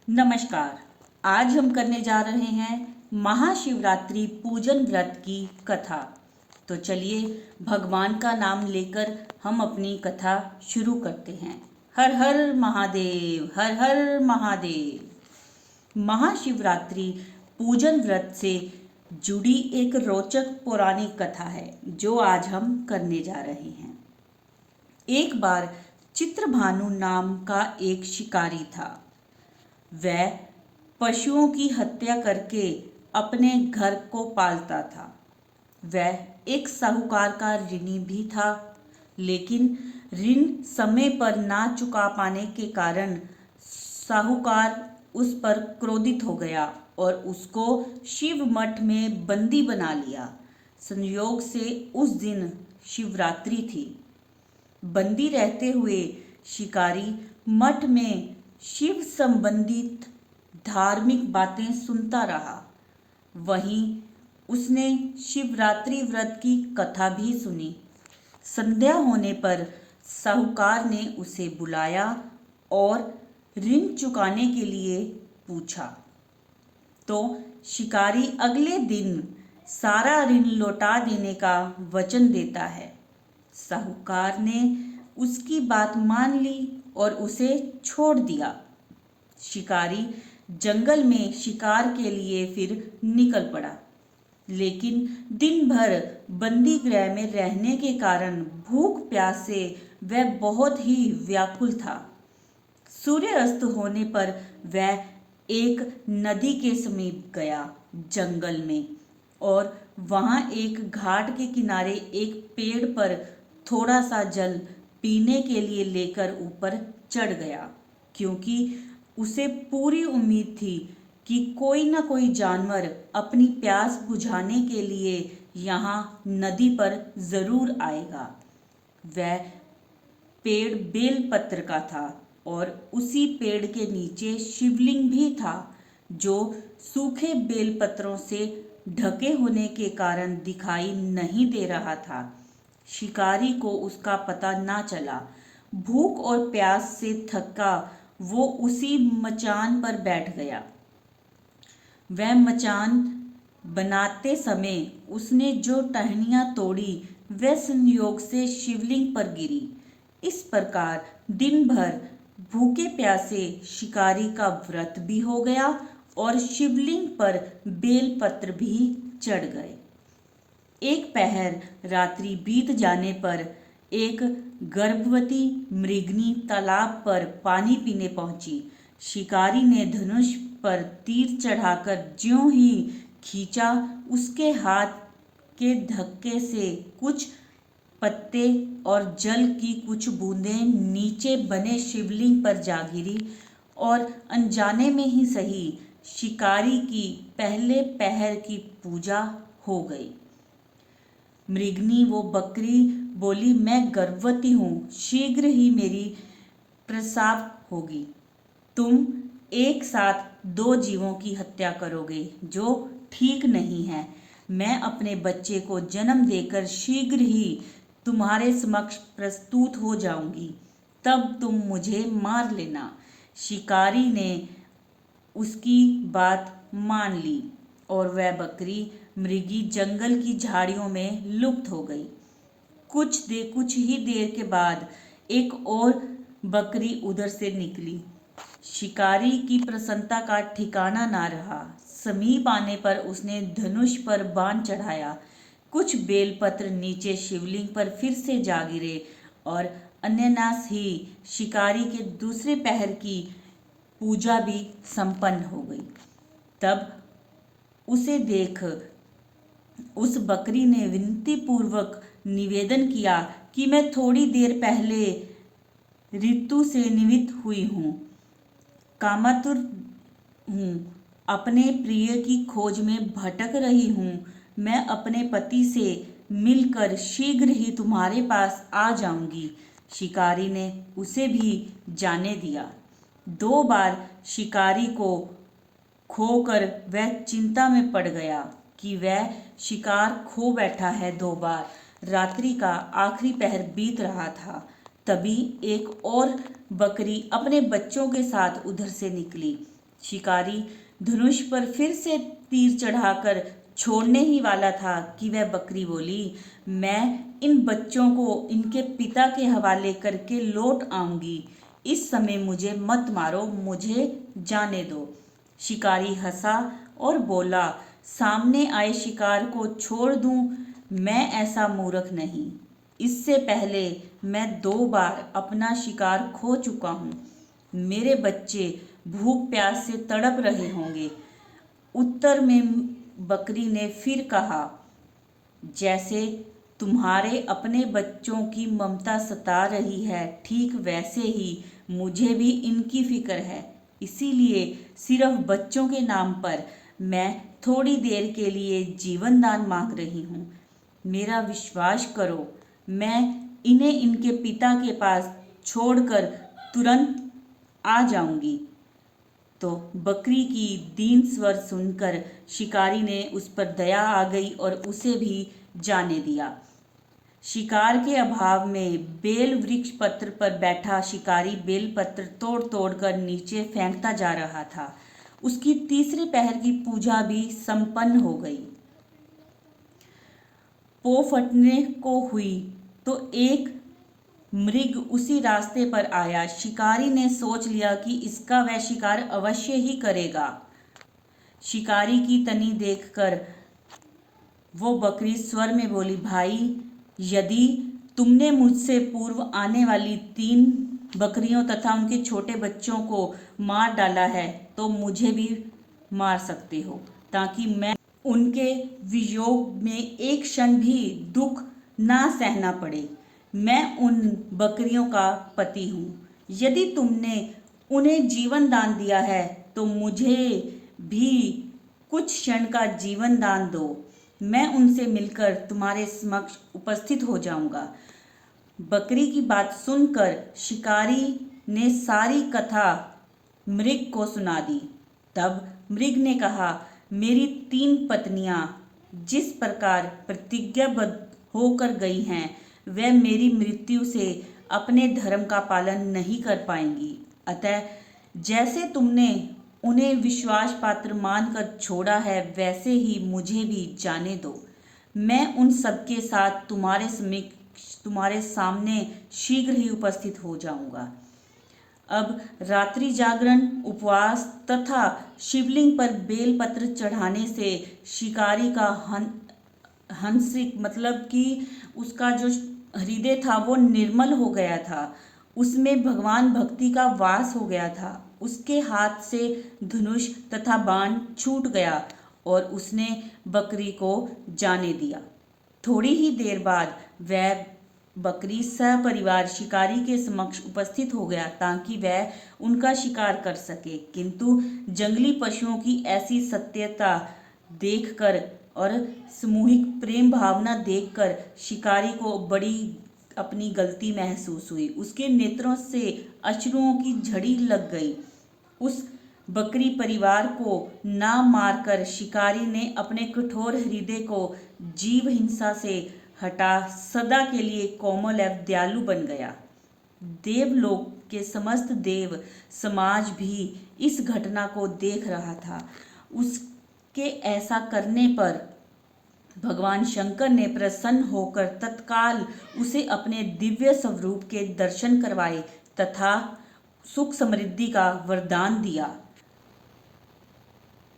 नमस्कार। आज हम करने जा रहे हैं महाशिवरात्रि पूजन व्रत की कथा। तो चलिए भगवान का नाम लेकर हम अपनी कथा शुरू करते हैं। हर हर महादेव, हर हर महादेव। महाशिवरात्रि पूजन व्रत से जुड़ी एक रोचक पौराणिक कथा है जो आज हम करने जा रहे हैं। एक बार चित्रभानु नाम का एक शिकारी था। वह पशुओं की हत्या करके अपने घर को पालता था। वह एक साहूकार का ऋणी भी था, लेकिन ऋण समय पर ना चुका पाने के कारण साहूकार उस पर क्रोधित हो गया और उसको शिव मठ में बंदी बना लिया। संयोग से उस दिन शिवरात्रि थी। बंदी रहते हुए शिकारी मठ में शिव संबंधित धार्मिक बातें सुनता रहा। वहीं उसने शिवरात्रि व्रत की कथा भी सुनी। संध्या होने पर साहूकार ने उसे बुलाया और ऋण चुकाने के लिए पूछा। तो शिकारी अगले दिन सारा ऋण लौटा देने का वचन देता है। साहूकार ने उसकी बात मान ली और उसे छोड़ दिया। शिकारी जंगल में शिकार के लिए फिर निकल पड़ा, लेकिन दिन भर बंदी गृह में रहने के कारण भूख प्यास से वह बहुत ही व्याकुल था। सूर्य अस्त होने पर वह एक नदी के समीप गया जंगल में, और वहां एक घाट के किनारे एक पेड़ पर थोड़ा सा जल पीने के लिए लेकर ऊपर चढ़ गया, क्योंकि उसे पूरी उम्मीद थी कि कोई न कोई जानवर अपनी प्यास बुझाने के लिए यहाँ नदी पर जरूर आएगा। वह पेड़ बेलपत्र का था और उसी पेड़ के नीचे शिवलिंग भी था, जो सूखे बेलपत्रों से ढके होने के कारण दिखाई नहीं दे रहा था। शिकारी को उसका पता ना चला। भूख और प्यास से थका वो उसी मचान पर बैठ गया। वह मचान बनाते समय उसने जो टहनियां तोड़ी वह संयोग से शिवलिंग पर गिरी। इस प्रकार दिन भर भूखे प्यासे शिकारी का व्रत भी हो गया और शिवलिंग पर बेलपत्र भी चढ़ गए। एक पहर रात्रि बीत जाने पर एक गर्भवती मृगनी तालाब पर पानी पीने पहुंची। शिकारी ने धनुष पर तीर चढ़ाकर ज्यों ही खींचा, उसके हाथ के धक्के से कुछ पत्ते और जल की कुछ बूंदें नीचे बने शिवलिंग पर जा गिरी और अनजाने में ही सही शिकारी की पहले पहर की पूजा हो गई। मृगनी वो बकरी बोली, मैं गर्भवती हूँ, शीघ्र ही मेरी प्रसव होगी। तुम एक साथ दो जीवों की हत्या करोगे, जो ठीक नहीं है। मैं अपने बच्चे को जन्म देकर शीघ्र ही तुम्हारे समक्ष प्रस्तुत हो जाऊंगी, तब तुम मुझे मार लेना। शिकारी ने उसकी बात मान ली और वह बकरी मृगी जंगल की झाड़ियों में लुप्त हो गई। कुछ ही देर के बाद एक और बकरी उधर से निकली। शिकारी की प्रसन्नता का ठिकाना ना रहा। समीप आने पर उसने धनुष पर बाण चढ़ाया। कुछ बेलपत्र नीचे शिवलिंग पर फिर से जा गिरे और अनायास ही शिकारी के दूसरे पहर की पूजा भी संपन्न हो गई। तब उसे देख उस बकरी ने विनती पूर्वक निवेदन किया कि मैं थोड़ी देर पहले ऋतु से निमित्त हुई हूँ, कामातुर हूँ, अपने प्रिय की खोज में भटक रही हूँ। मैं अपने पति से मिलकर शीघ्र ही तुम्हारे पास आ जाऊंगी। शिकारी ने उसे भी जाने दिया। 2 बार शिकारी को खोकर वह चिंता में पड़ गया कि वह शिकार खो बैठा है 2 बार। रात्रि का आखिरी पहर बीत रहा था। तभी एक और बकरी अपने बच्चों के साथ उधर से निकली। शिकारी धनुष पर फिर से तीर चढ़ाकर छोड़ने ही वाला था कि वह बकरी बोली, मैं इन बच्चों को इनके पिता के हवाले करके लौट आऊंगी। इस समय मुझे मत मारो, मुझे जाने दो। शिकारी हंसा और बोला, सामने आए शिकार को छोड़ दूं? मैं ऐसा मूर्ख नहीं। इससे पहले मैं 2 बार अपना शिकार खो चुका हूँ। मेरे बच्चे भूख प्यास से तड़प रहे होंगे। उत्तर में बकरी ने फिर कहा, जैसे तुम्हारे अपने बच्चों की ममता सता रही है, ठीक वैसे ही मुझे भी इनकी फिक्र है। इसीलिए सिर्फ बच्चों के नाम पर मैं थोड़ी देर के लिए जीवन दान मांग रही हूँ। मेरा विश्वास करो, मैं इन्हें इनके पिता के पास छोड़कर तुरंत आ जाऊंगी। तो बकरी की दीन स्वर सुनकर शिकारी ने उस पर दया आ गई और उसे भी जाने दिया। शिकार के अभाव में बेल वृक्ष पत्र पर बैठा शिकारी बेल पत्र तोड़ तोड़ कर नीचे फेंकता जा रहा था। उसकी तीसरे पहर की पूजा भी संपन्न हो गई। पो फटने को हुई तो एक मृग उसी रास्ते पर आया। शिकारी ने सोच लिया कि इसका वह शिकार अवश्य ही करेगा। शिकारी की तनी देखकर वो बकरी स्वर में बोली, भाई, यदि तुमने मुझसे पूर्व आने वाली 3 बकरियों तथा उनके छोटे बच्चों को मार डाला है तो मुझे भी मार सकते हो, ताकि मैं उनके वियोग में एक क्षण भी दुख ना सहना पड़े। मैं उन बकरियों का पति हूँ। यदि तुमने उन्हें जीवन दान दिया है तो मुझे भी कुछ क्षण का जीवन दान दो। मैं उनसे मिलकर तुम्हारे समक्ष उपस्थित हो जाऊंगा। बकरी की बात सुनकर शिकारी ने सारी कथा मृग को सुना दी। तब मृग ने कहा, मेरी 3 पत्नियां जिस प्रकार प्रतिज्ञाबद्ध होकर गई हैं, वह मेरी मृत्यु से अपने धर्म का पालन नहीं कर पाएंगी। अतः जैसे तुमने उन्हें विश्वास पात्र मानकर छोड़ा है, वैसे ही मुझे भी जाने दो। मैं उन सबके साथ तुम्हारे सामने शीघ्र ही उपस्थित हो जाऊंगा। अब रात्रि जागरण, उपवास तथा शिवलिंग पर बेलपत्र चढ़ाने से शिकारी का हंसिक मतलब कि उसका जो हृदय था वो निर्मल हो गया था। उसमें भगवान भक्ति का वास हो गया था। उसके हाथ से धनुष तथा बाण छूट गया और उसने बकरी को जाने दिया। थोड़ी ही देर बाद वह बकरी सपरिवार शिकारी के समक्ष उपस्थित हो गया ताकि वह उनका शिकार कर सके। किंतु जंगली पशुओं की ऐसी सत्यता देखकर और सामूहिक प्रेम भावना देखकर शिकारी को बड़ी अपनी गलती महसूस हुई। उसके नेत्रों से अश्रुओं की झड़ी लग गई। उस बकरी परिवार को ना मारकर शिकारी ने अपने कठोर हृदय को जीव हिंसा से हटा सदा के लिए कोमल एवं दयालु बन गया। देवलोक के समस्त देव समाज भी इस घटना को देख रहा था। उसके ऐसा करने पर भगवान शंकर ने प्रसन्न होकर तत्काल उसे अपने दिव्य स्वरूप के दर्शन करवाए तथा सुख समृद्धि का वरदान दिया।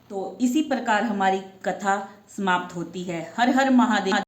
तो इसी प्रकार हमारी कथा समाप्त होती है। हर हर महादेव।